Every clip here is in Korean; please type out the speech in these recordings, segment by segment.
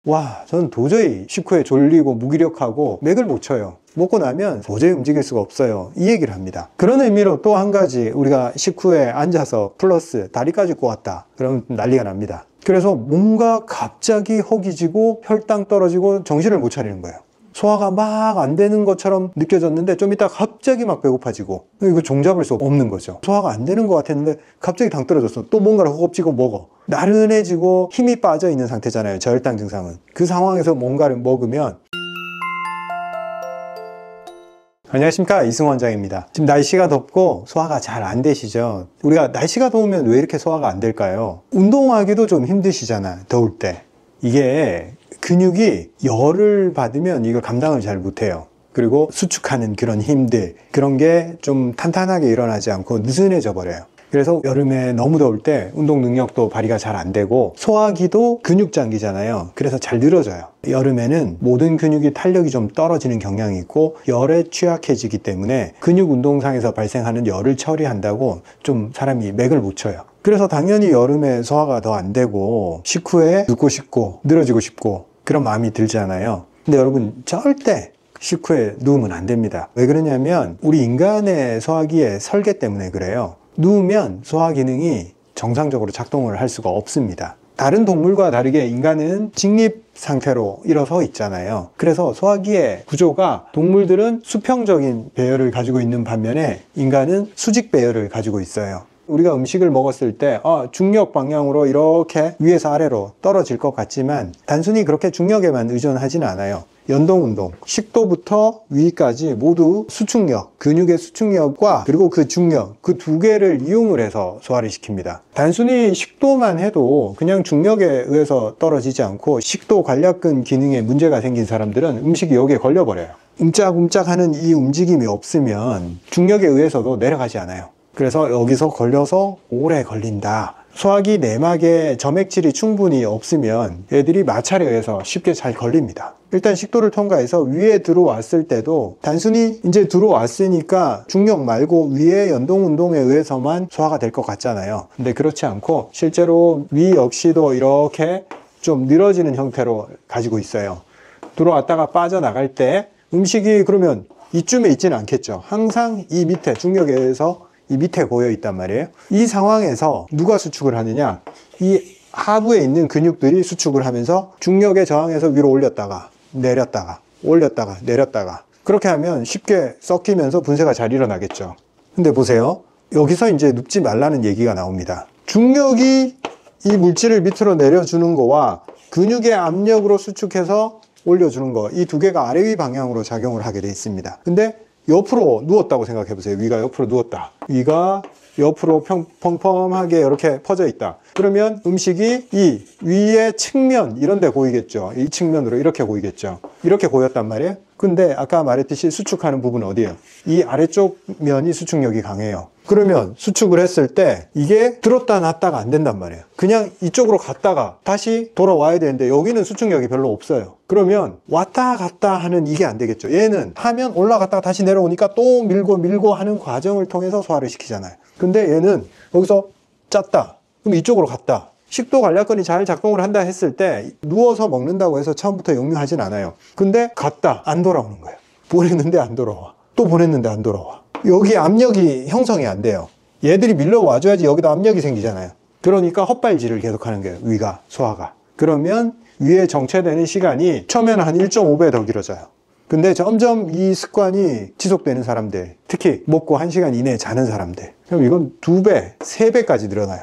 와, 저는 도저히 식후에 졸리고 무기력하고 맥을 못 쳐요. 먹고 나면 도저히 움직일 수가 없어요. 이 얘기를 합니다. 그런 의미로 또 한 가지, 우리가 식후에 앉아서 플러스 다리까지 꼬았다, 그러면 난리가 납니다. 그래서 뭔가 갑자기 허기지고 혈당 떨어지고 정신을 못 차리는 거예요. 소화가 막 안 되는 것처럼 느껴졌는데 좀 이따 갑자기 막 배고파지고, 이거 종잡을 수 없는 거죠. 소화가 안 되는 것 같았는데 갑자기 당 떨어졌어. 또 뭔가를 허겁지겁 먹어. 나른해지고 힘이 빠져 있는 상태잖아요, 저혈당 증상은. 그 상황에서 뭔가를 먹으면. 안녕하십니까, 이승호 원장입니다. 지금 날씨가 덥고 소화가 잘 안 되시죠? 우리가 날씨가 더우면 왜 이렇게 소화가 안 될까요? 운동하기도 좀 힘드시잖아요, 더울 때. 이게 근육이 열을 받으면 이걸 감당을 잘 못해요. 그리고 수축하는 그런 힘들, 그런 게 좀 탄탄하게 일어나지 않고 느슨해져 버려요. 그래서 여름에 너무 더울 때 운동 능력도 발휘가 잘 안 되고, 소화기도 근육장기잖아요. 그래서 잘 늘어져요. 여름에는 모든 근육이 탄력이 좀 떨어지는 경향이 있고 열에 취약해지기 때문에 근육 운동상에서 발생하는 열을 처리한다고 좀 사람이 맥을 못 쳐요. 그래서 당연히 여름에 소화가 더 안 되고 식후에 눕고 싶고 늘어지고 싶고 그런 마음이 들잖아요. 근데 여러분, 절대 식후에 누우면 안 됩니다. 왜 그러냐면 우리 인간의 소화기의 설계 때문에 그래요. 누우면 소화 기능이 정상적으로 작동을 할 수가 없습니다. 다른 동물과 다르게 인간은 직립 상태로 일어서 있잖아요. 그래서 소화기의 구조가, 동물들은 수평적인 배열을 가지고 있는 반면에 인간은 수직 배열을 가지고 있어요. 우리가 음식을 먹었을 때 중력 방향으로 이렇게 위에서 아래로 떨어질 것 같지만 단순히 그렇게 중력에만 의존하지는 않아요. 연동운동, 식도부터 위까지 모두 수축력, 근육의 수축력과 그리고 그 중력, 그 두 개를 이용을 해서 소화를 시킵니다. 단순히 식도만 해도 그냥 중력에 의해서 떨어지지 않고 식도 관략근 기능에 문제가 생긴 사람들은 음식이 여기에 걸려버려요. 움짝움짝 하는 이 움직임이 없으면 중력에 의해서도 내려가지 않아요. 그래서 여기서 걸려서 오래 걸린다. 소화기 내막에 점액질이 충분히 없으면 애들이 마찰에 의해서 쉽게 잘 걸립니다. 일단 식도를 통과해서 위에 들어왔을 때도 단순히 이제 들어왔으니까 중력 말고 위에 연동 운동에 의해서만 소화가 될 것 같잖아요. 근데 그렇지 않고 실제로 위 역시도 이렇게 좀 늘어지는 형태로 가지고 있어요. 들어왔다가 빠져나갈 때 음식이 그러면 이쯤에 있지는 않겠죠. 항상 이 밑에 중력에 의해서 이 밑에 고여 있단 말이에요. 이 상황에서 누가 수축을 하느냐? 이 하부에 있는 근육들이 수축을 하면서 중력에 저항해서 위로 올렸다가 내렸다가 올렸다가 내렸다가, 그렇게 하면 쉽게 섞이면서 분쇄가 잘 일어나겠죠. 근데 보세요, 여기서 이제 눕지 말라는 얘기가 나옵니다. 중력이 이 물질을 밑으로 내려주는 거와 근육의 압력으로 수축해서 올려주는 거, 이 두 개가 아래 위 방향으로 작용을 하게 돼 있습니다. 근데 옆으로 누웠다고 생각해 보세요. 위가 옆으로 누웠다. 위가 옆으로 펑펑하게 이렇게 퍼져 있다. 그러면 음식이 이 위의 측면 이런 데 고이겠죠. 이 측면으로 이렇게 고이겠죠. 이렇게 고였단 말이에요. 근데 아까 말했듯이 수축하는 부분은 어디예요? 이 아래쪽 면이 수축력이 강해요. 그러면 수축을 했을 때 이게 들었다 놨다가 안 된단 말이에요. 그냥 이쪽으로 갔다가 다시 돌아와야 되는데 여기는 수축력이 별로 없어요. 그러면 왔다 갔다 하는 이게 안 되겠죠. 얘는 하면 올라갔다가 다시 내려오니까 또 밀고 하는 과정을 통해서 소화를 시키잖아요. 근데 얘는 여기서 짰다, 그럼 이쪽으로 갔다. 식도 관략근이 잘 작동을 한다 했을 때 누워서 먹는다고 해서 처음부터 역류하진 않아요. 근데 갔다 안 돌아오는 거예요. 보냈는데 안 돌아와. 또 보냈는데 안 돌아와. 여기 압력이 형성이 안 돼요. 얘들이 밀려와줘야지 여기다 압력이 생기잖아요. 그러니까 헛발질을 계속하는 거예요, 위가, 소화가. 그러면 위에 정체되는 시간이 처음에는 한 1.5배 더 길어져요. 근데 점점 이 습관이 지속되는 사람들, 특히 먹고 1시간 이내에 자는 사람들, 그럼 이건 2배, 3배까지 늘어나요,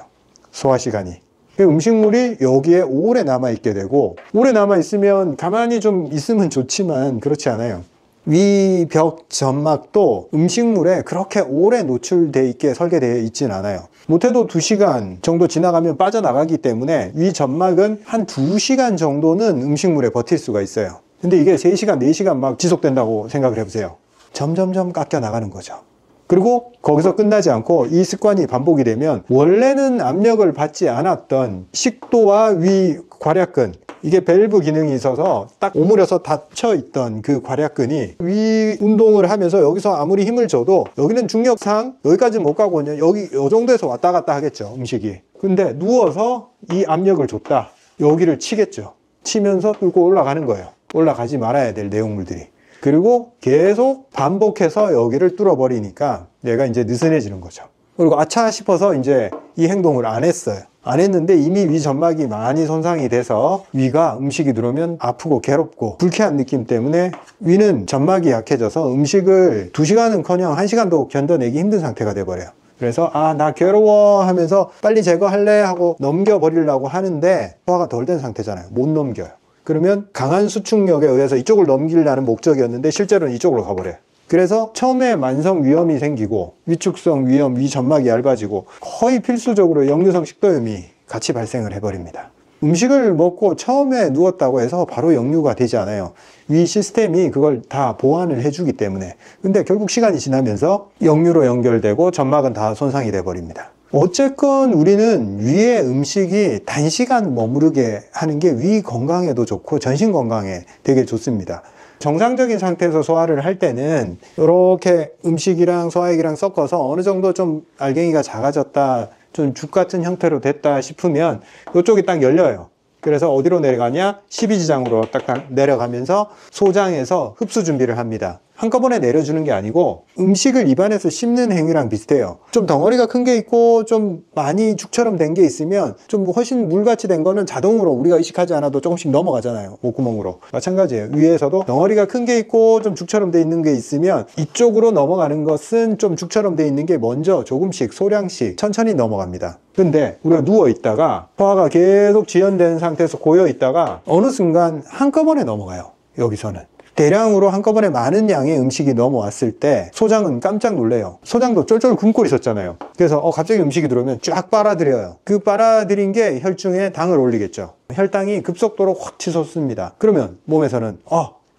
소화 시간이. 음식물이 여기에 오래 남아있게 되고, 오래 남아있으면 가만히 좀 있으면 좋지만 그렇지 않아요. 위 벽 점막도 음식물에 그렇게 오래 노출되어 있게 설계되어 있진 않아요. 못해도 2시간 정도 지나가면 빠져나가기 때문에 위 점막은 한 2시간 정도는 음식물에 버틸 수가 있어요. 근데 이게 3시간, 4시간 막 지속된다고 생각을 해보세요. 점점점 깎여 나가는 거죠. 그리고 거기서 끝나지 않고 이 습관이 반복이 되면 원래는 압력을 받지 않았던 식도와 위 괄약근, 이게 밸브 기능이 있어서 딱 오므려서 닫혀 있던 그 괄약근이 위 운동을 하면서 여기서 아무리 힘을 줘도 여기는 중력상 여기까지는 못 가고 여기 요 정도에서 왔다 갔다 하겠죠, 음식이. 근데 누워서 이 압력을 줬다, 여기를 치겠죠. 치면서 뚫고 올라가는 거예요. 올라가지 말아야 될 내용물들이. 그리고 계속 반복해서 여기를 뚫어버리니까 얘가 이제 느슨해지는 거죠. 그리고 아차 싶어서 이제 이 행동을 안 했어요. 안 했는데 이미 위 점막이 많이 손상이 돼서 위가 음식이 들어오면 아프고 괴롭고 불쾌한 느낌 때문에 위는 점막이 약해져서 음식을 2시간은커녕 1시간도 견뎌내기 힘든 상태가 돼버려요. 그래서 나 괴로워 하면서 빨리 제거할래 하고 넘겨버리려고 하는데 소화가 덜 된 상태잖아요. 못 넘겨요. 그러면 강한 수축력에 의해서 이쪽을 넘기려는 목적이었는데 실제로는 이쪽으로 가버려요. 그래서 처음에 만성 위염이 생기고 위축성 위염, 위 점막이 얇아지고 거의 필수적으로 역류성 식도염이 같이 발생을 해버립니다. 음식을 먹고 처음에 누웠다고 해서 바로 역류가 되지 않아요. 위 시스템이 그걸 다 보완을 해주기 때문에. 근데 결국 시간이 지나면서 역류로 연결되고 점막은 다 손상이 돼버립니다. 어쨌건 우리는 위에 음식이 단시간 머무르게 하는 게 위 건강에도 좋고 전신 건강에 되게 좋습니다. 정상적인 상태에서 소화를 할 때는 이렇게 음식이랑 소화액이랑 섞어서 어느 정도 좀 알갱이가 작아졌다, 좀 죽 같은 형태로 됐다 싶으면 이쪽이 딱 열려요. 그래서 어디로 내려가냐? 십이지장으로 딱딱 내려가면서 소장에서 흡수 준비를 합니다. 한꺼번에 내려주는 게 아니고 음식을 입안에서 씹는 행위랑 비슷해요. 좀 덩어리가 큰 게 있고 좀 많이 죽처럼 된 게 있으면 좀 훨씬 물같이 된 거는 자동으로 우리가 의식하지 않아도 조금씩 넘어가잖아요. 목구멍으로. 마찬가지예요. 위에서도 덩어리가 큰 게 있고 좀 죽처럼 돼 있는 게 있으면 이쪽으로 넘어가는 것은 좀 죽처럼 돼 있는 게 먼저 조금씩 소량씩 천천히 넘어갑니다. 근데 우리가 누워 있다가 소화가 계속 지연된 상태에서 고여 있다가 어느 순간 한꺼번에 넘어가요. 여기서는. 대량으로 한꺼번에 많은 양의 음식이 넘어왔을 때 소장은 깜짝 놀래요. 소장도 쫄쫄 굶고 있었잖아요. 그래서 갑자기 음식이 들어오면 쫙 빨아들여요. 그 빨아들인 게 혈중에 당을 올리겠죠. 혈당이 급속도로 확 치솟습니다. 그러면 몸에서는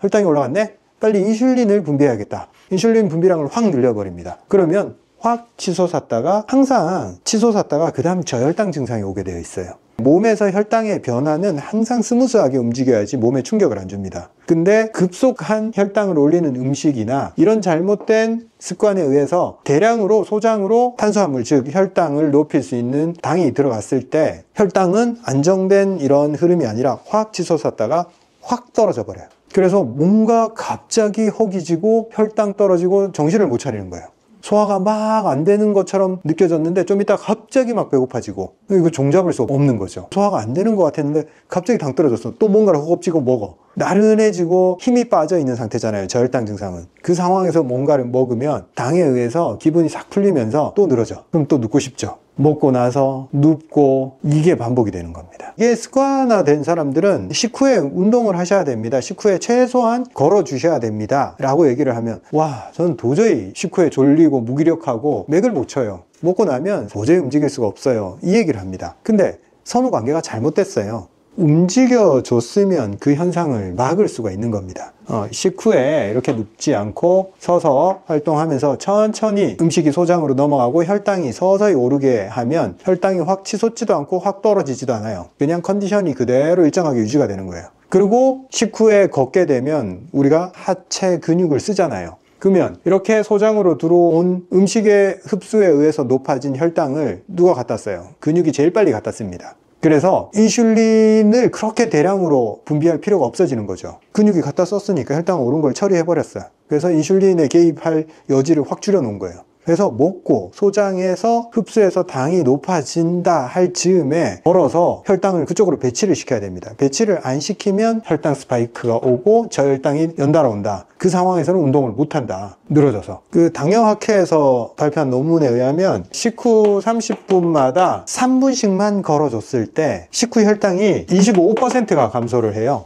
혈당이 올라갔네? 빨리 인슐린을 분비해야겠다. 인슐린 분비량을 확 늘려버립니다. 그러면 확 치솟았다가 항상 치솟았다가 그 다음 저혈당 증상이 오게 되어 있어요. 몸에서 혈당의 변화는 항상 스무스하게 움직여야지 몸에 충격을 안 줍니다. 근데 급속한 혈당을 올리는 음식이나 이런 잘못된 습관에 의해서 대량으로 소장으로 탄수화물, 즉 혈당을 높일 수 있는 당이 들어갔을 때 혈당은 안정된 이런 흐름이 아니라 확 치솟았다가 확 떨어져 버려요. 그래서 뭔가 갑자기 허기지고 혈당 떨어지고 정신을 못 차리는 거예요. 소화가 막 안 되는 것처럼 느껴졌는데 좀 이따 갑자기 막 배고파지고 이거 종잡을 수 없는 거죠. 소화가 안 되는 것 같았는데 갑자기 당 떨어졌어. 또 뭔가를 허겁지겁 먹어. 나른해지고 힘이 빠져 있는 상태잖아요. 저혈당 증상은. 그 상황에서 뭔가를 먹으면 당에 의해서 기분이 싹 풀리면서 또 늘어져. 그럼 또 눕고 싶죠. 먹고 나서 눕고 이게 반복이 되는 겁니다. 이게 습관화된 사람들은 식후에 운동을 하셔야 됩니다. 식후에 최소한 걸어 주셔야 됩니다 라고 얘기를 하면 저는 도저히 식후에 졸리고 무기력하고 맥을 못 쳐요. 먹고 나면 도저히 움직일 수가 없어요. 이 얘기를 합니다. 근데 선후 관계가 잘못됐어요. 움직여줬으면 그 현상을 막을 수가 있는 겁니다. 식후에 이렇게 눕지 않고 서서 활동하면서 천천히 음식이 소장으로 넘어가고 혈당이 서서히 오르게 하면 혈당이 확 치솟지도 않고 확 떨어지지도 않아요. 그냥 컨디션이 그대로 일정하게 유지가 되는 거예요. 그리고 식후에 걷게 되면 우리가 하체 근육을 쓰잖아요. 그러면 이렇게 소장으로 들어온 음식의 흡수에 의해서 높아진 혈당을 누가 갖다 써요? 근육이 제일 빨리 갖다 씁니다. 그래서 인슐린을 그렇게 대량으로 분비할 필요가 없어지는 거죠. 근육이 갖다 썼으니까 혈당 오른 걸 처리해버렸어요. 그래서 인슐린에 개입할 여지를 확 줄여놓은 거예요. 그래서 먹고 소장에서 흡수해서 당이 높아진다 할 즈음에 걸어서 혈당을 그쪽으로 배치를 시켜야 됩니다. 배치를 안 시키면 혈당 스파이크가 오고 저혈당이 연달아 온다. 그 상황에서는 운동을 못한다. 늘어져서. 그 당뇨학회에서 발표한 논문에 의하면 식후 30분마다 3분씩만 걸어줬을 때 식후 혈당이 25%가 감소를 해요.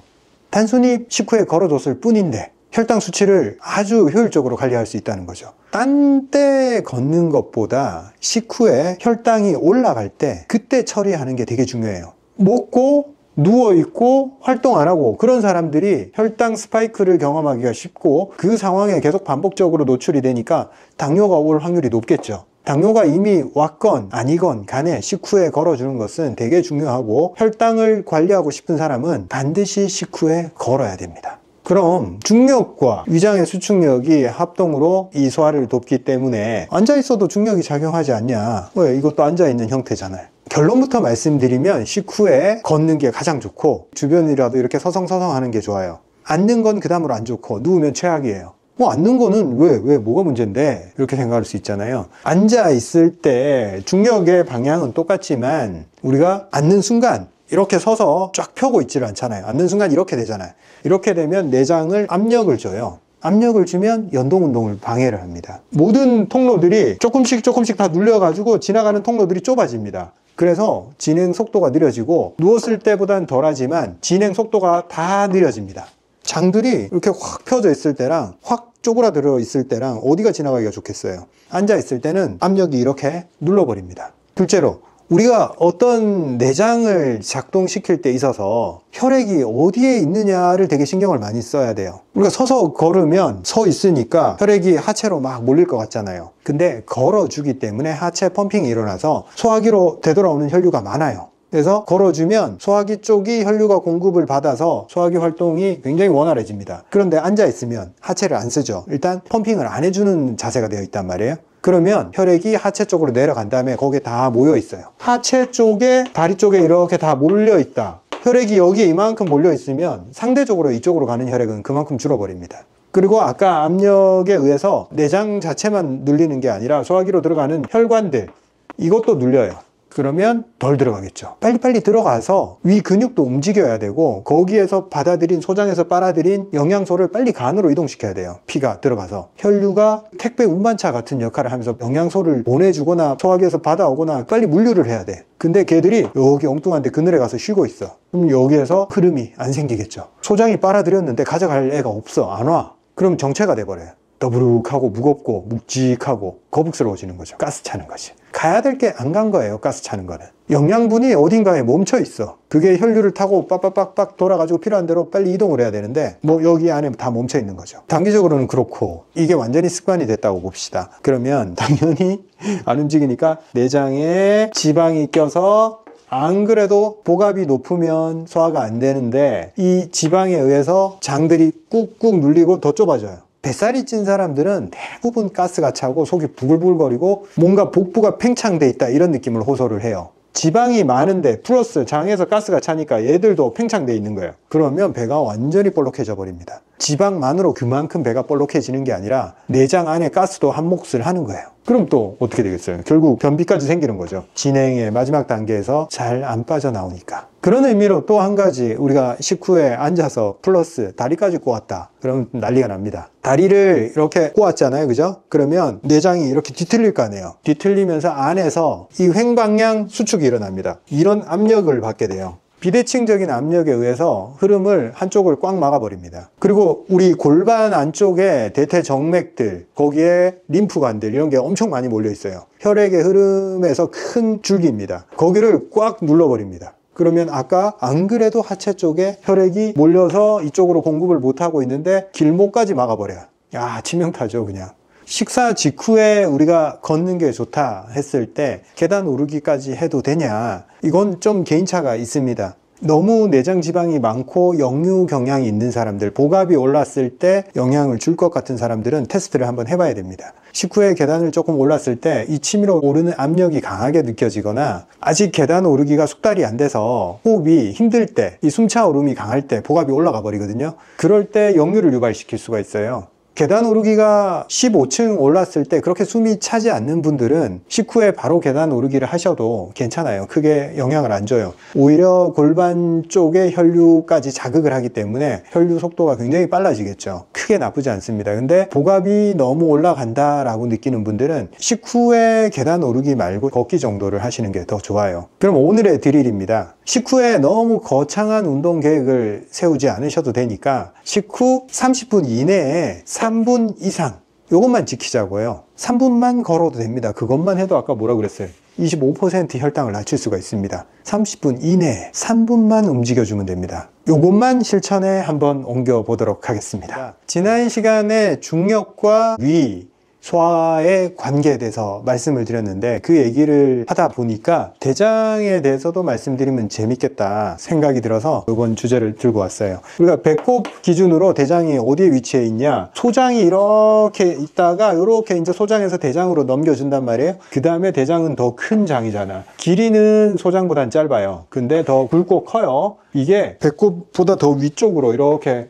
단순히 식후에 걸어줬을 뿐인데 혈당 수치를 아주 효율적으로 관리할 수 있다는 거죠. 딴 때 걷는 것보다 식후에 혈당이 올라갈 때 그때 처리하는 게 되게 중요해요. 먹고 누워있고 활동 안 하고 그런 사람들이 혈당 스파이크를 경험하기가 쉽고 그 상황에 계속 반복적으로 노출이 되니까 당뇨가 올 확률이 높겠죠. 당뇨가 이미 왔건 아니건 간에 식후에 걸어주는 것은 되게 중요하고 혈당을 관리하고 싶은 사람은 반드시 식후에 걸어야 됩니다. 그럼 중력과 위장의 수축력이 합동으로 이 소화를 돕기 때문에 앉아있어도 중력이 작용하지 않냐? 왜? 이것도 앉아있는 형태잖아요. 결론부터 말씀드리면 식후에 걷는 게 가장 좋고 주변이라도 이렇게 서성서성 하는 게 좋아요. 앉는 건 그 다음으로 안 좋고 누우면 최악이에요. 앉는 거는 왜 뭐가 문제인데 이렇게 생각할 수 있잖아요. 앉아 있을 때 중력의 방향은 똑같지만 우리가 앉는 순간 이렇게 서서 쫙 펴고 있지를 않잖아요. 앉는 순간 이렇게 되잖아요. 이렇게 되면 내장을 압력을 줘요. 압력을 주면 연동 운동을 방해를 합니다. 모든 통로들이 조금씩 다 눌려가지고 지나가는 통로들이 좁아집니다. 그래서 진행 속도가 느려지고 누웠을 때보단 덜하지만 진행 속도가 다 느려집니다. 장들이 이렇게 확 펴져 있을 때랑 확 쪼그라들어 있을 때랑 어디가 지나가기가 좋겠어요? 앉아 있을 때는 압력이 이렇게 눌러버립니다. 둘째로 우리가 어떤 내장을 작동시킬 때 있어서 혈액이 어디에 있느냐를 되게 신경을 많이 써야 돼요. 우리가 서서 걸으면 서 있으니까 혈액이 하체로 막 몰릴 것 같잖아요. 근데 걸어주기 때문에 하체 펌핑이 일어나서 소화기로 되돌아오는 혈류가 많아요. 그래서 걸어주면 소화기 쪽이 혈류가 공급을 받아서 소화기 활동이 굉장히 원활해집니다. 그런데 앉아있으면 하체를 안 쓰죠. 일단 펌핑을 안 해주는 자세가 되어 있단 말이에요. 그러면 혈액이 하체 쪽으로 내려간 다음에 거기에 다 모여 있어요. 하체 쪽에 다리 쪽에 이렇게 다 몰려 있다. 혈액이 여기에 이만큼 몰려 있으면 상대적으로 이쪽으로 가는 혈액은 그만큼 줄어버립니다. 그리고 아까 압력에 의해서 내장 자체만 눌리는 게 아니라 소화기로 들어가는 혈관들, 이것도 눌려요. 그러면 덜 들어가겠죠. 빨리빨리 들어가서 위 근육도 움직여야 되고 거기에서 받아들인, 소장에서 빨아들인 영양소를 빨리 간으로 이동시켜야 돼요. 피가 들어가서 혈류가 택배 운반차 같은 역할을 하면서 영양소를 보내주거나 소화기에서 받아오거나 빨리 물류를 해야 돼. 근데 걔들이 여기 엉뚱한 데 그늘에 가서 쉬고 있어. 그럼 여기에서 흐름이 안 생기겠죠. 소장이 빨아들였는데 가져갈 애가 없어. 안 와. 그럼 정체가 돼버려요. 더부룩하고 무겁고 묵직하고 거북스러워지는 거죠. 가스 차는 것이. 가야 될 게 안 간 거예요. 가스 차는 거는. 영양분이 어딘가에 멈춰 있어. 그게 혈류를 타고 빡빡빡빡 돌아가지고 필요한 대로 빨리 이동을 해야 되는데 여기 안에 다 멈춰 있는 거죠. 단기적으로는 그렇고 이게 완전히 습관이 됐다고 봅시다. 그러면 당연히 안 움직이니까 내장에 지방이 껴서 안 그래도 복압이 높으면 소화가 안 되는데 이 지방에 의해서 장들이 꾹꾹 눌리고 더 좁아져요. 뱃살이 찐 사람들은 대부분 가스가 차고 속이 부글부글거리고 뭔가 복부가 팽창돼 있다 이런 느낌을 호소를 해요. 지방이 많은데 플러스 장에서 가스가 차니까 얘들도 팽창돼 있는 거예요. 그러면 배가 완전히 볼록해져 버립니다. 지방만으로 그만큼 배가 볼록해지는 게 아니라 내장 안에 가스도 한 몫을 하는 거예요. 그럼 또 어떻게 되겠어요? 결국 변비까지 생기는 거죠. 진행의 마지막 단계에서 잘 안 빠져나오니까. 그런 의미로 또 한 가지, 우리가 식후에 앉아서 플러스 다리까지 꼬았다. 그러면 난리가 납니다. 다리를 이렇게 꼬았잖아요. 그죠? 그러면 내장이 이렇게 뒤틀릴 거 아니에요. 뒤틀리면서 안에서 이 횡방향 수축이 일어납니다. 이런 압력을 받게 돼요. 비대칭적인 압력에 의해서 흐름을 한쪽을 꽉 막아버립니다. 그리고 우리 골반 안쪽에 대퇴정맥들, 거기에 림프관들 이런 게 엄청 많이 몰려 있어요. 혈액의 흐름에서 큰 줄기입니다. 거기를 꽉 눌러버립니다. 그러면 아까 안 그래도 하체 쪽에 혈액이 몰려서 이쪽으로 공급을 못하고 있는데 길목까지 막아버려요. 야, 치명타죠 그냥. 식사 직후에 우리가 걷는 게 좋다 했을 때 계단 오르기까지 해도 되냐? 이건 좀 개인차가 있습니다. 너무 내장 지방이 많고 역류 경향이 있는 사람들, 복압이 올랐을 때 영향을 줄 것 같은 사람들은 테스트를 한번 해봐야 됩니다. 식후에 계단을 조금 올랐을 때 이 치미로 오르는 압력이 강하게 느껴지거나 아직 계단 오르기가 숙달이 안 돼서 호흡이 힘들 때, 이 숨차 오름이 강할 때 복압이 올라가 버리거든요. 그럴 때 역류를 유발시킬 수가 있어요. 계단 오르기가 15층 올랐을 때 그렇게 숨이 차지 않는 분들은 식후에 바로 계단 오르기를 하셔도 괜찮아요. 크게 영향을 안 줘요. 오히려 골반 쪽에 혈류까지 자극을 하기 때문에 혈류 속도가 굉장히 빨라지겠죠. 크게 나쁘지 않습니다. 근데 복압이 너무 올라간다라고 느끼는 분들은 식후에 계단 오르기 말고 걷기 정도를 하시는 게 더 좋아요. 그럼 오늘의 드릴입니다. 식후에 너무 거창한 운동 계획을 세우지 않으셔도 되니까 식후 30분 이내에 3분 이상 이것만 지키자고요. 3분만 걸어도 됩니다. 그것만 해도 아까 뭐라 그랬어요? 25% 혈당을 낮출 수가 있습니다. 30분 이내에 3분만 움직여주면 됩니다. 이것만 실천에 한번 옮겨보도록 하겠습니다. 지난 시간에 중력과 위, 소화의 관계에 대해서 말씀을 드렸는데, 그 얘기를 하다 보니까 대장에 대해서도 말씀드리면 재밌겠다 생각이 들어서 이번 주제를 들고 왔어요. 우리가 배꼽 기준으로 대장이 어디에 위치해 있냐, 소장이 이렇게 있다가 이렇게 이제 소장에서 대장으로 넘겨준단 말이에요. 그 다음에 대장은 더 큰 장이잖아. 길이는 소장보단 짧아요. 근데 더 굵고 커요. 이게 배꼽보다 더 위쪽으로 이렇게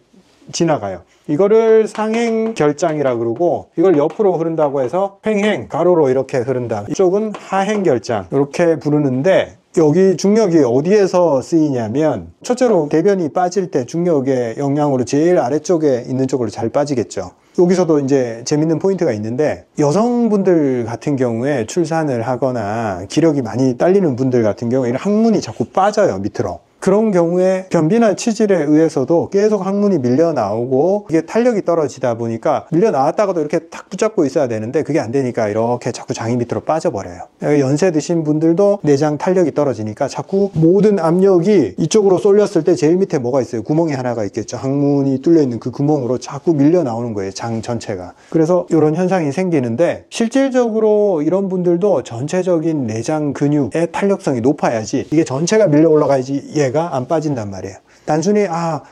지나가요. 이거를 상행결장이라 그러고, 이걸 옆으로 흐른다고 해서 횡행, 가로로 이렇게 흐른다. 이쪽은 하행결장 이렇게 부르는데, 여기 중력이 어디에서 쓰이냐면, 첫째로 대변이 빠질 때 중력의 영향으로 제일 아래쪽에 있는 쪽으로 잘 빠지겠죠. 여기서도 이제 재밌는 포인트가 있는데, 여성분들 같은 경우에 출산을 하거나 기력이 많이 딸리는 분들 같은 경우에 항문이 자꾸 빠져요, 밑으로. 그런 경우에 변비나 치질에 의해서도 계속 항문이 밀려 나오고, 이게 탄력이 떨어지다 보니까 밀려 나왔다가도 이렇게 탁 붙잡고 있어야 되는데 그게 안 되니까 이렇게 자꾸 장이 밑으로 빠져버려요. 연세 드신 분들도 내장 탄력이 떨어지니까 자꾸 모든 압력이 이쪽으로 쏠렸을 때 제일 밑에 뭐가 있어요? 구멍이 하나가 있겠죠. 항문이 뚫려 있는 그 구멍으로 자꾸 밀려 나오는 거예요, 장 전체가. 그래서 이런 현상이 생기는데, 실질적으로 이런 분들도 전체적인 내장 근육의 탄력성이 높아야지, 이게 전체가 밀려 올라가야지 얘가 안 빠진단 말이에요. 단순히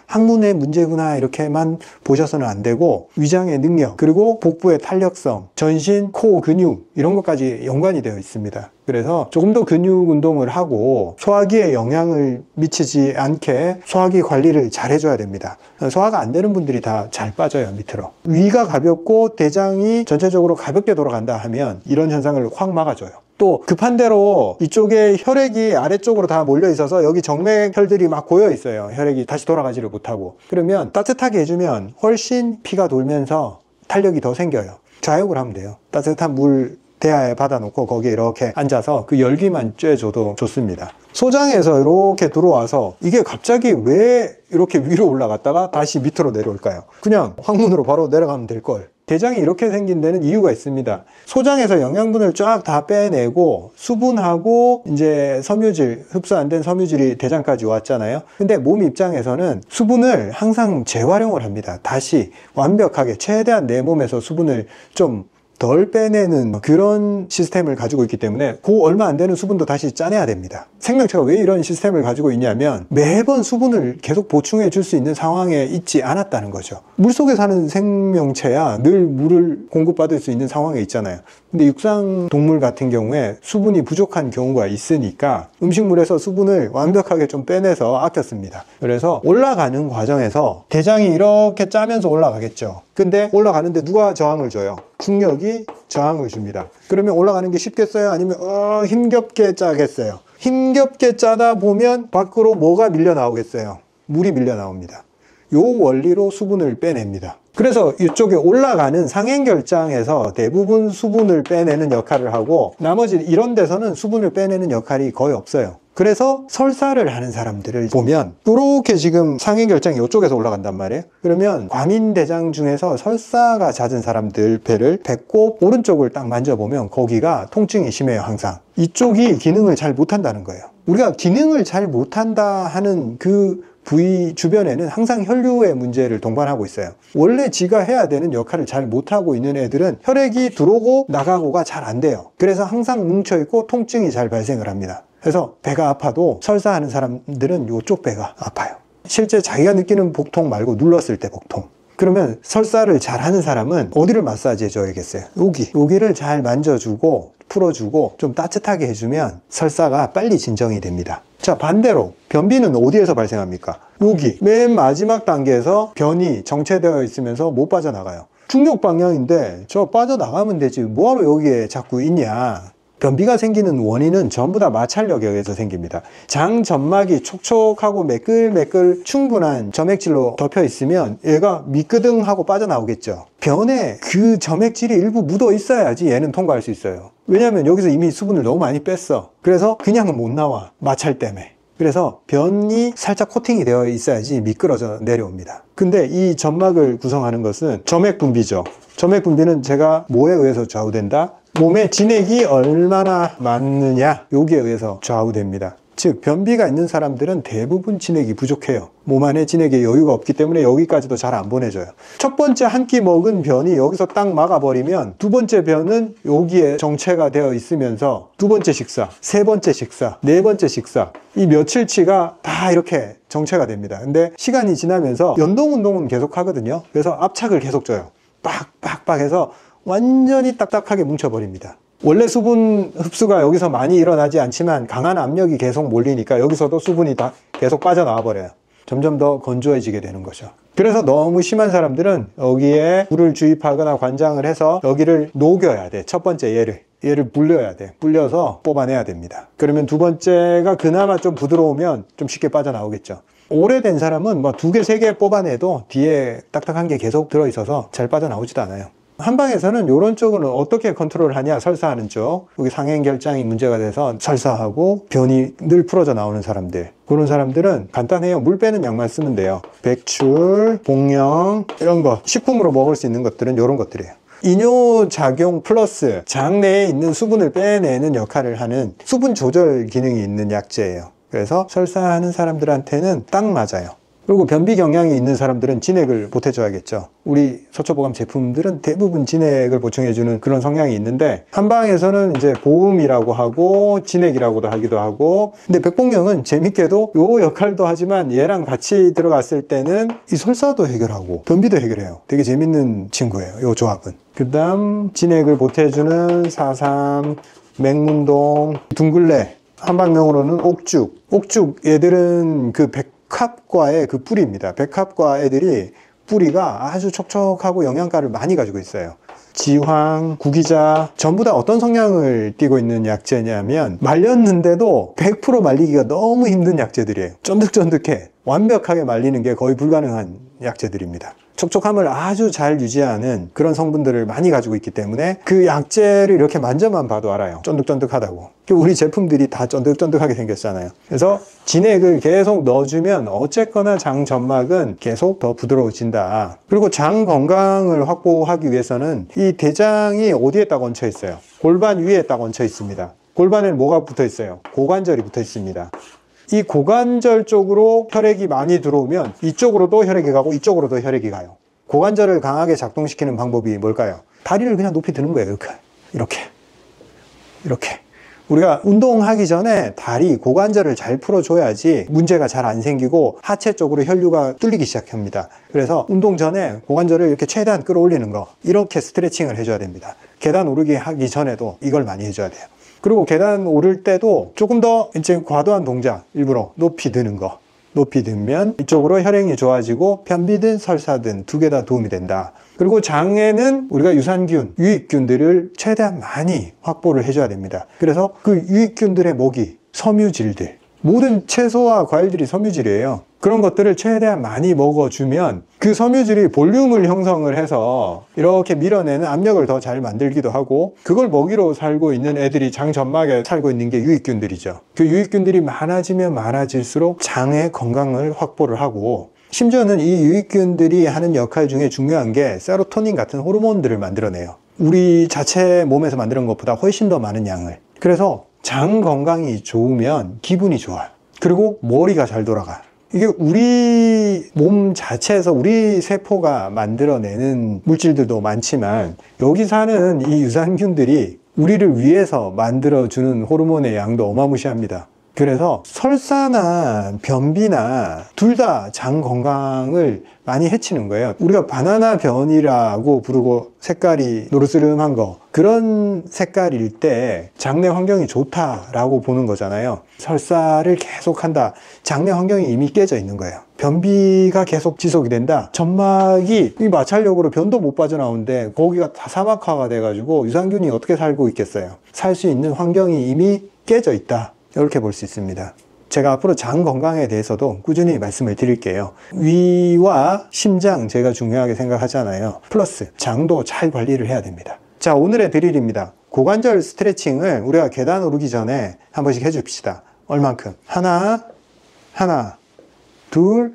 항문의 문제구나 이렇게만 보셔서는 안 되고, 위장의 능력, 그리고 복부의 탄력성, 전신, 코 근육 이런 것까지 연관이 되어 있습니다. 그래서 조금 더 근육 운동을 하고 소화기에 영향을 미치지 않게 소화기 관리를 잘 해줘야 됩니다. 소화가 안 되는 분들이 다 잘 빠져요, 밑으로. 위가 가볍고 대장이 전체적으로 가볍게 돌아간다 하면 이런 현상을 확 막아줘요. 또 급한 대로 이쪽에 혈액이 아래쪽으로 다 몰려 있어서 여기 정맥혈들이 막 고여 있어요. 혈액이 다시 돌아가지를 못하고. 그러면 따뜻하게 해주면 훨씬 피가 돌면서 탄력이 더 생겨요. 좌욕을 하면 돼요. 따뜻한 물 대야에 받아놓고 거기에 이렇게 앉아서 그 열기만 쬐줘도 좋습니다. 소장에서 이렇게 들어와서 이게 갑자기 왜 이렇게 위로 올라갔다가 다시 밑으로 내려올까요? 그냥 항문으로 바로 내려가면 될걸. 대장이 이렇게 생긴 데는 이유가 있습니다. 소장에서 영양분을 쫙 다 빼내고 수분하고 이제 섬유질, 흡수 안 된 섬유질이 대장까지 왔잖아요. 근데 몸 입장에서는 수분을 항상 재활용을 합니다. 다시 완벽하게 최대한 내 몸에서 수분을 좀 덜 빼내는 그런 시스템을 가지고 있기 때문에 그 얼마 안 되는 수분도 다시 짜내야 됩니다. 생명체가 왜 이런 시스템을 가지고 있냐면 매번 수분을 계속 보충해 줄 수 있는 상황에 있지 않았다는 거죠. 물속에 사는 생명체야 늘 물을 공급받을 수 있는 상황에 있잖아요. 근데 육상 동물 같은 경우에 수분이 부족한 경우가 있으니까 음식물에서 수분을 완벽하게 좀 빼내서 아꼈습니다. 그래서 올라가는 과정에서 대장이 이렇게 짜면서 올라가겠죠. 근데 올라가는데 누가 저항을 줘요? 중력이 저항을 줍니다. 그러면 올라가는 게 쉽겠어요? 아니면 힘겹게 짜겠어요? 힘겹게 짜다 보면 밖으로 뭐가 밀려 나오겠어요? 물이 밀려 나옵니다. 요 원리로 수분을 빼냅니다. 그래서 이쪽에 올라가는 상행결장에서 대부분 수분을 빼내는 역할을 하고, 나머지 이런 데서는 수분을 빼내는 역할이 거의 없어요. 그래서 설사를 하는 사람들을 보면 이렇게 지금 상행결장이 이쪽에서 올라간단 말이에요. 그러면 과민대장 중에서 설사가 잦은 사람들 배를, 배꼽 오른쪽을 딱 만져보면 거기가 통증이 심해요. 항상 이쪽이 기능을 잘 못한다는 거예요. 우리가 기능을 잘 못한다 하는 그 부위 주변에는 항상 혈류의 문제를 동반하고 있어요. 원래 지가 해야 되는 역할을 잘 못하고 있는 애들은 혈액이 들어오고 나가고가 잘 안 돼요. 그래서 항상 뭉쳐있고 통증이 잘 발생을 합니다. 그래서 배가 아파도 설사하는 사람들은 이쪽 배가 아파요. 실제 자기가 느끼는 복통 말고 눌렀을 때 복통. 그러면 설사를 잘하는 사람은 어디를 마사지 해줘야겠어요? 여기를 잘 만져주고 풀어주고 좀 따뜻하게 해주면 설사가 빨리 진정이 됩니다. 자, 반대로 변비는 어디에서 발생합니까? 여기 맨 마지막 단계에서 변이 정체되어 있으면서 못 빠져나가요. 중력 방향인데 저 빠져나가면 되지 뭐하러 여기에 자꾸 있냐. 변비가 생기는 원인은 전부 다 마찰력에 의해서 생깁니다. 장 점막이 촉촉하고 매끌매끌 충분한 점액질로 덮여 있으면 얘가 미끄덩하고 빠져나오겠죠. 변에 그 점액질이 일부 묻어 있어야지 얘는 통과할 수 있어요. 왜냐하면 여기서 이미 수분을 너무 많이 뺐어. 그래서 그냥은 못 나와, 마찰 때문에. 그래서 변이 살짝 코팅이 되어 있어야지 미끄러져 내려옵니다. 근데 이 점막을 구성하는 것은 점액분비죠. 점액분비는 제가 뭐에 의해서 좌우된다? 몸의 진액이 얼마나 많느냐, 여기에 의해서 좌우됩니다. 즉 변비가 있는 사람들은 대부분 진액이 부족해요. 몸 안에 진액의 여유가 없기 때문에 여기까지도 잘 안 보내줘요. 첫 번째 한 끼 먹은 변이 여기서 딱 막아버리면 두 번째 변은 여기에 정체가 되어 있으면서 두 번째 식사, 세 번째 식사, 네 번째 식사, 이 며칠치가 다 이렇게 정체가 됩니다. 근데 시간이 지나면서 연동 운동은 계속 하거든요. 그래서 압착을 계속 줘요. 빡빡빡 해서 완전히 딱딱하게 뭉쳐버립니다. 원래 수분 흡수가 여기서 많이 일어나지 않지만 강한 압력이 계속 몰리니까 여기서도 수분이 다 계속 빠져나와 버려요. 점점 더 건조해지게 되는 거죠. 그래서 너무 심한 사람들은 여기에 물을 주입하거나 관장을 해서 여기를 녹여야 돼. 첫 번째 얘를 불려야 돼. 불려서 뽑아내야 됩니다. 그러면 두 번째가 그나마 좀 부드러우면 좀 쉽게 빠져나오겠죠. 오래된 사람은 뭐 2개, 3개 뽑아내도 뒤에 딱딱한 게 계속 들어있어서 잘 빠져나오지도 않아요. 한방에서는 이런 쪽은 어떻게 컨트롤하냐, 설사하는 쪽. 여기 상행결장이 문제가 돼서 설사하고 변이 늘 풀어져 나오는 사람들, 그런 사람들은 간단해요. 물 빼는 약만 쓰면 돼요. 백출, 복령 이런 거, 식품으로 먹을 수 있는 것들은 이런 것들이에요. 이뇨작용 플러스 장내에 있는 수분을 빼내는 역할을 하는 수분 조절 기능이 있는 약재예요. 그래서 설사하는 사람들한테는 딱 맞아요. 그리고 변비 경향이 있는 사람들은 진액을 보태줘야겠죠. 우리 서초보감 제품들은 대부분 진액을 보충해주는 그런 성향이 있는데, 한방에서는 이제 보음이라고 하고 진액이라고도 하기도 하고, 근데 백복령은 재밌게도 요 역할도 하지만 얘랑 같이 들어갔을 때는 이 설사도 해결하고 변비도 해결해요. 되게 재밌는 친구예요, 요 조합은. 그 다음 진액을 보태주는 4,3, 맹문동, 둥글레, 한방명으로는 옥죽 얘들은 그 백합과의 그 뿌리입니다. 백합과 애들이 뿌리가 아주 촉촉하고 영양가를 많이 가지고 있어요. 지황, 구기자 전부 다 어떤 성향을 띠고 있는 약재냐면, 말렸는데도 100% 말리기가 너무 힘든 약재들이에요. 쫀득쫀득해. 완벽하게 말리는 게 거의 불가능한 약재들입니다. 촉촉함을 아주 잘 유지하는 그런 성분들을 많이 가지고 있기 때문에 그 약재를 이렇게 만져만 봐도 알아요. 쫀득쫀득하다고. 우리 제품들이 다 쫀득쫀득하게 생겼잖아요. 그래서 진액을 계속 넣어주면 어쨌거나 장 점막은 계속 더 부드러워진다. 그리고 장 건강을 확보하기 위해서는 이 대장이 어디에 딱 얹혀 있어요? 골반 위에 딱 얹혀 있습니다. 골반에는 뭐가 붙어 있어요? 고관절이 붙어 있습니다. 이 고관절 쪽으로 혈액이 많이 들어오면 이쪽으로도 혈액이 가고 이쪽으로도 혈액이 가요. 고관절을 강하게 작동시키는 방법이 뭘까요? 다리를 그냥 높이 드는 거예요. 이렇게. 우리가 운동하기 전에 다리, 고관절을 잘 풀어줘야지 문제가 잘 안 생기고 하체 쪽으로 혈류가 뚫리기 시작합니다. 그래서 운동 전에 고관절을 이렇게 최대한 끌어올리는 거, 이렇게 스트레칭을 해줘야 됩니다. 계단 오르기 하기 전에도 이걸 많이 해줘야 돼요. 그리고 계단 오를 때도 조금 더 이제 과도한 동작, 일부러 높이 드는 거. 높이 들면 이쪽으로 혈행이 좋아지고 변비든 설사든 두 개 다 도움이 된다. 그리고 장에는 우리가 유산균, 유익균들을 최대한 많이 확보를 해줘야 됩니다. 그래서 그 유익균들의 모기, 섬유질들, 모든 채소와 과일들이 섬유질이에요. 그런 것들을 최대한 많이 먹어주면 그 섬유질이 볼륨을 형성을 해서 이렇게 밀어내는 압력을 더 잘 만들기도 하고, 그걸 먹이로 살고 있는 애들이 장 점막에 살고 있는 게 유익균들이죠. 그 유익균들이 많아지면 많아질수록 장의 건강을 확보를 하고, 심지어는 이 유익균들이 하는 역할 중에 중요한 게 세로토닌 같은 호르몬들을 만들어내요. 우리 자체 몸에서 만드는 것보다 훨씬 더 많은 양을. 그래서 장 건강이 좋으면 기분이 좋아요. 그리고 머리가 잘 돌아가요. 이게 우리 몸 자체에서 우리 세포가 만들어내는 물질들도 많지만, 여기 사는 이 유산균들이 우리를 위해서 만들어주는 호르몬의 양도 어마무시합니다. 그래서 설사나 변비나 둘 다 장 건강을 많이 해치는 거예요. 우리가 바나나 변이라고 부르고 색깔이 노르스름한 거, 그런 색깔일 때 장내 환경이 좋다라고 보는 거잖아요. 설사를 계속한다. 장내 환경이 이미 깨져 있는 거예요. 변비가 계속 지속이 된다. 점막이 이 마찰력으로 변도 못 빠져나오는데 거기가 다 사막화가 돼가지고 유산균이 어떻게 살고 있겠어요. 살 수 있는 환경이 이미 깨져 있다. 이렇게 볼 수 있습니다. 제가 앞으로 장 건강에 대해서도 꾸준히 말씀을 드릴게요. 위와 심장 제가 중요하게 생각하잖아요. 플러스 장도 잘 관리를 해야 됩니다. 자, 오늘의 드릴입니다. 고관절 스트레칭을 우리가 계단 오르기 전에 한 번씩 해줍시다. 얼만큼? 하나, 둘,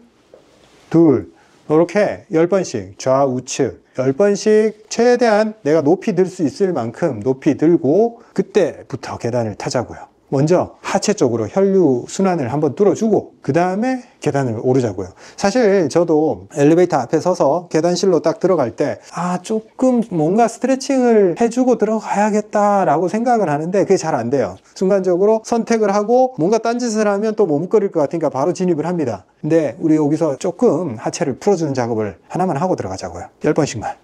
이렇게 10번씩 좌우측 10번씩 최대한 내가 높이 들 수 있을 만큼 높이 들고 그때부터 계단을 타자고요. 먼저 하체 쪽으로 혈류 순환을 한번 뚫어주고 그 다음에 계단을 오르자고요. 사실 저도 엘리베이터 앞에 서서 계단실로 딱 들어갈 때 조금 뭔가 스트레칭을 해주고 들어가야겠다라고 생각을 하는데 그게 잘 안 돼요. 순간적으로 선택을 하고 뭔가 딴짓을 하면 또 머뭇거릴 것 같으니까 바로 진입을 합니다. 근데 우리 여기서 조금 하체를 풀어주는 작업을 하나만 하고 들어가자고요. 10번씩만.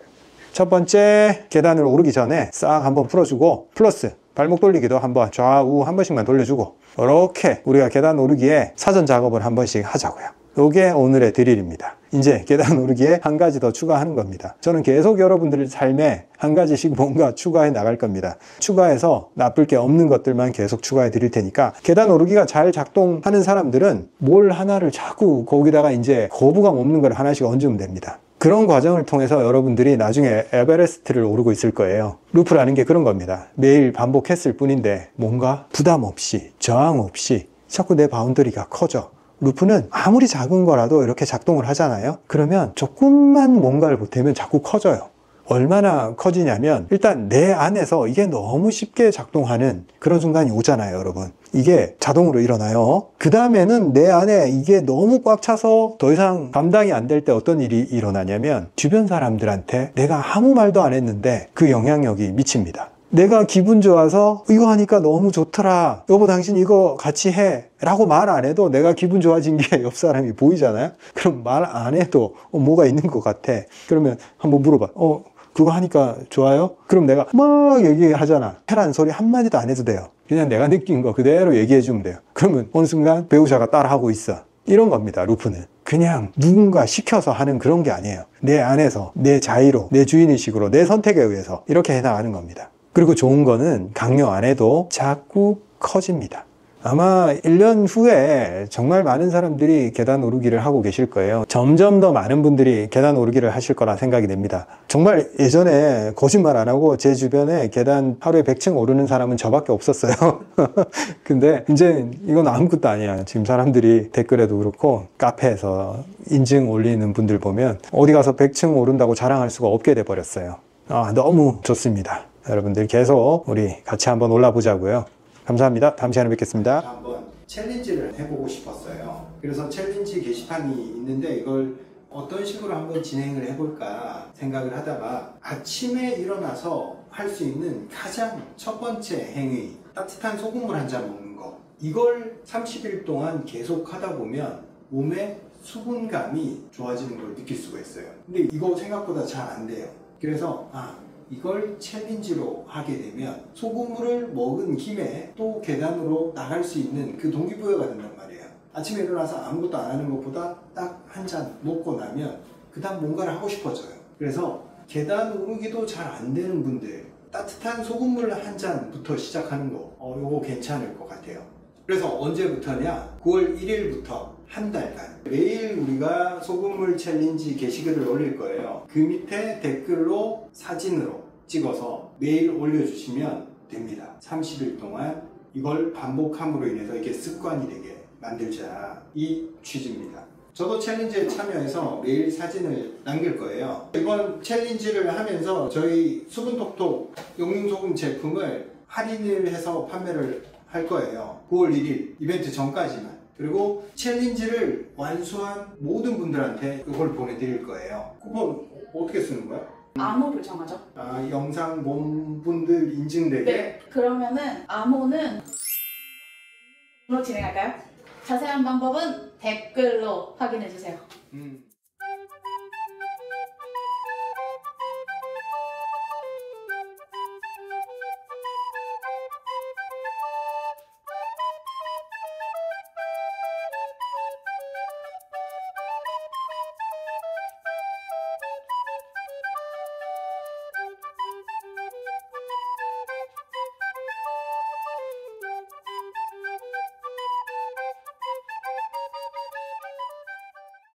첫 번째, 계단을 오르기 전에 싹 한번 풀어주고 플러스 발목 돌리기도 한번 좌우 한 번씩만 돌려주고 이렇게 우리가 계단 오르기에 사전 작업을 한 번씩 하자고요. 이게 오늘의 드릴입니다. 이제 계단 오르기에 한 가지 더 추가하는 겁니다. 저는 계속 여러분들의 삶에 한 가지씩 뭔가 추가해 나갈 겁니다. 추가해서 나쁠 게 없는 것들만 계속 추가해 드릴 테니까 계단 오르기가 잘 작동하는 사람들은 뭘 하나를 자꾸 거기다가 이제 거부감 없는 걸 하나씩 얹으면 됩니다. 그런 과정을 통해서 여러분들이 나중에 에베레스트를 오르고 있을 거예요. 루프라는 게 그런 겁니다. 매일 반복했을 뿐인데 뭔가 부담 없이 저항 없이 자꾸 내 바운더리가 커져. 루프는 아무리 작은 거라도 이렇게 작동을 하잖아요. 그러면 조금만 뭔가를 보태면 자꾸 커져요. 얼마나 커지냐면 일단 내 안에서 이게 너무 쉽게 작동하는 그런 순간이 오잖아요, 여러분. 이게 자동으로 일어나요. 그 다음에는 내 안에 이게 너무 꽉 차서 더 이상 감당이 안 될 때 어떤 일이 일어나냐면 주변 사람들한테 내가 아무 말도 안 했는데 그 영향력이 미칩니다. 내가 기분 좋아서 이거 하니까 너무 좋더라. 여보 당신 이거 같이 해. 라고 말 안 해도 내가 기분 좋아진 게 옆 사람이 보이잖아요. 그럼 말 안 해도 뭐가 있는 것 같아. 그러면 한번 물어봐. 그거 하니까 좋아요? 그럼 내가 막 얘기하잖아. 해라는 소리 한마디도 안 해도 돼요. 그냥 내가 느낀 거 그대로 얘기해 주면 돼요. 그러면 어느 순간 배우자가 따라하고 있어. 이런 겁니다, 루프는. 그냥 누군가 시켜서 하는 그런 게 아니에요. 내 안에서, 내 자의로, 내 주인의식으로, 내 선택에 의해서 이렇게 해나가는 겁니다. 그리고 좋은 거는 강요 안 해도 자꾸 커집니다. 아마 1년 후에 정말 많은 사람들이 계단 오르기를 하고 계실 거예요. 점점 더 많은 분들이 계단 오르기를 하실 거라 생각이 됩니다. 정말 예전에 거짓말 안 하고 제 주변에 계단 하루에 100층 오르는 사람은 저밖에 없었어요. 근데 이제 이건 아무것도 아니야. 지금 사람들이 댓글에도 그렇고 카페에서 인증 올리는 분들 보면 어디 가서 100층 오른다고 자랑할 수가 없게 돼버렸어요. 너무 좋습니다. 여러분들 계속 우리 같이 한번 올라보자고요. 감사합니다. 다음 시간에 뵙겠습니다. 한번 챌린지를 해보고 싶었어요. 그래서 챌린지 게시판이 있는데 이걸 어떤 식으로 한번 진행을 해볼까 생각을 하다가 아침에 일어나서 할 수 있는 가장 첫 번째 행위, 따뜻한 소금물 한 잔 먹는 거. 이걸 30일 동안 계속 하다 보면 몸의 수분감이 좋아지는 걸 느낄 수가 있어요. 근데 이거 생각보다 잘 안 돼요. 그래서 이걸 챌린지로 하게 되면 소금물을 먹은 김에 또 계단으로 나갈 수 있는 그 동기부여가 된단 말이에요. 아침에 일어나서 아무것도 안 하는 것보다 딱 한 잔 먹고 나면 그 다음 뭔가를 하고 싶어져요. 그래서 계단 오르기도 잘 안 되는 분들 따뜻한 소금물 한 잔부터 시작하는 거 요거 괜찮을 것 같아요. 그래서 언제부터냐? 9월 1일부터 한 달간 매일 우리가 소금물 챌린지 게시글을 올릴 거예요. 그 밑에 댓글로 사진으로 찍어서 매일 올려주시면 됩니다. 30일 동안 이걸 반복함으로 인해서 이게 습관이 되게 만들자, 이 취지입니다. 저도 챌린지에 참여해서 매일 사진을 남길 거예요. 이번 챌린지를 하면서 저희 수분톡톡 용융소금 제품을 할인을 해서 판매를 할 거예요. 9월 1일 이벤트 전까지만. 그리고 챌린지를 완수한 모든 분들한테 이걸 보내드릴 거예요. 쿠폰 어떻게 쓰는 거야? 암호를 정하죠. 영상 본 분들 인증되게? 네. 그러면은 암호는 으로 진행할까요? 자세한 방법은 댓글로 확인해주세요.